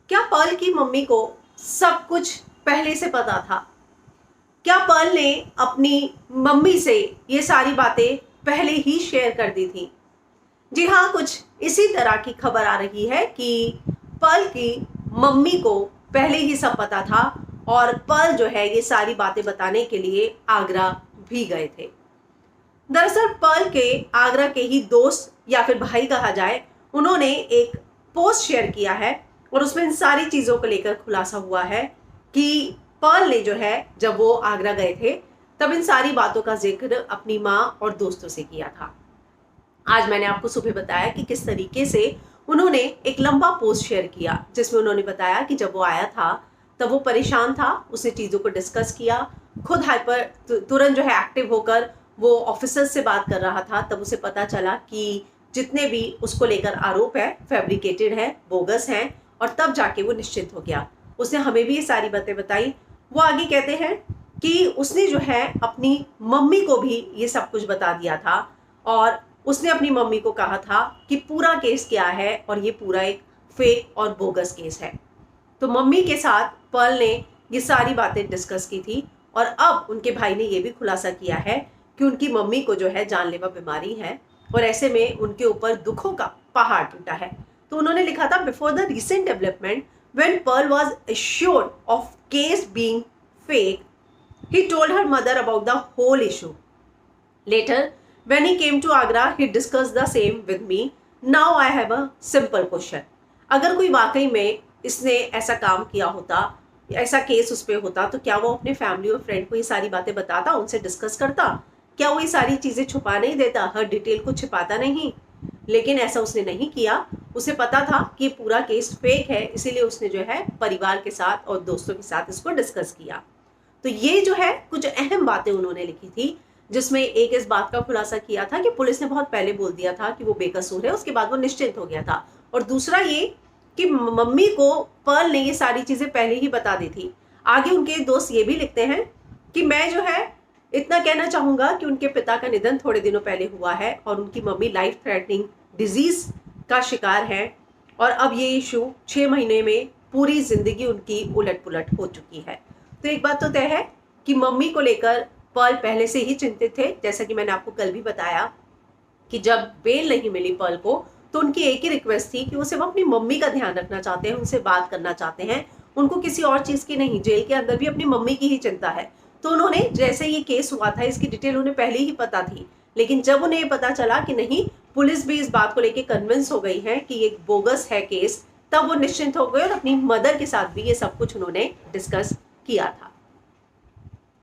क्या पर्ल की मम्मी को सब कुछ पहले से पता था? क्या पर्ल ने अपनी मम्मी से ये सारी बातें पहले ही शेयर कर दी थी? जी हाँ, कुछ इसी तरह की खबर आ रही है कि पर्ल की मम्मी को पहले ही सब पता था और पर्ल जो है ये सारी बातें बताने के लिए आगरा भी गए थे। दरअसल पर्ल के आगरा के ही दोस्त या फिर भाई कहा जाए, उन्होंने एक पोस्ट शेयर किया है और उसमें इन सारी चीज़ों को लेकर खुलासा हुआ है कि पर्ल ने जो है जब वो आगरा गए थे तब इन सारी बातों का जिक्र अपनी माँ और दोस्तों से किया था। आज मैंने आपको सुबह बताया कि किस तरीके से उन्होंने एक लंबा पोस्ट शेयर किया जिसमें उन्होंने बताया कि जब वो आया था तब वो परेशान था, उसने चीज़ों को डिस्कस किया, खुद हाइपर तुरंत जो है एक्टिव होकर वो ऑफिसर्स से बात कर रहा था। तब उसे पता चला कि जितने भी उसको लेकर आरोप है फैब्रिकेटेड है, बोगस हैं, और तब जाके वो निश्चिंत हो गया। उसने हमें भी ये सारी बातें बताई। वो आगे कहते हैं कि उसने जो है अपनी मम्मी को भी ये सब कुछ बता दिया था और उसने अपनी मम्मी को कहा था कि पूरा केस क्या है और ये पूरा एक फेक और बोगस केस है। तो मम्मी के साथ पर्ल ने ये सारी बातें डिस्कस की थी और अब उनके भाई ने ये भी खुलासा किया है कि उनकी मम्मी को जो है जानलेवा बीमारी है और ऐसे में उनके ऊपर दुखों का पहाड़ टूटा है। तो उन्होंने लिखा था, before the recent development when Pearl was assured of case being fake, he told her mother about the whole issue. Later, when he came to Agra, he discussed the same with me. Now I have a simple question. अगर कोई वाकई में इसने ऐसा काम किया होता, ऐसा केस उस पर होता, तो क्या वो अपने फैमिली और फ्रेंड को ये सारी बातें बताता, उनसे डिस्कस करता? क्या वो ये सारी चीज़ें छुपा नहीं देता, हर डिटेल को छिपाता नहीं? लेकिन ऐसा उसने नहीं किया। उसे पता था कि पूरा केस फेक है, इसीलिए उसने जो है परिवार के साथ और दोस्तों के साथ इसको डिस्कस किया। तो ये जो है कुछ अहम बातें उन्होंने लिखी थी, जिसमें एक इस बात का खुलासा किया था कि पुलिस ने बहुत पहले बोल दिया था कि वो बेकसूर है, उसके बाद वो निश्चिंत हो गया था। और दूसरा ये कि मम्मी को पर्ल ने ये सारी चीजें पहले ही बता दी थी। आगे उनके दोस्त ये भी लिखते हैं कि मैं जो है इतना कहना चाहूंगा कि उनके पिता का निधन थोड़े दिनों पहले हुआ है और उनकी मम्मी लाइफ थ्रेटनिंग डिजीज का शिकार है और अब ये इशू 6 महीने में पूरी जिंदगी उनकी उलट पुलट हो चुकी है। तो एक बात तो तय है कि मम्मी को लेकर पर्ल पहले से ही चिंतित थे। जैसा कि मैंने आपको कल भी बताया कि जब बेल नहीं मिली पर्ल को तो उनकी एक ही रिक्वेस्ट थी कि वो सिर्फ अपनी मम्मी का ध्यान रखना चाहते हैं, उनसे बात करना चाहते हैं, उनको किसी और चीज़ की नहीं। जेल के अंदर भी अपनी मम्मी की ही चिंता है। तो उन्होंने, जैसे ये केस हुआ था, इसकी डिटेल उन्हें पहले ही पता थी, लेकिन जब उन्हें ये पता चला कि नहीं, पुलिस भी इस बात को लेकर कन्विंस हो गई है कि ये बोगस है केस, तब वो निश्चिंत हो गए और अपनी मदर के साथ भी ये सब कुछ उन्होंने डिस्कस किया था।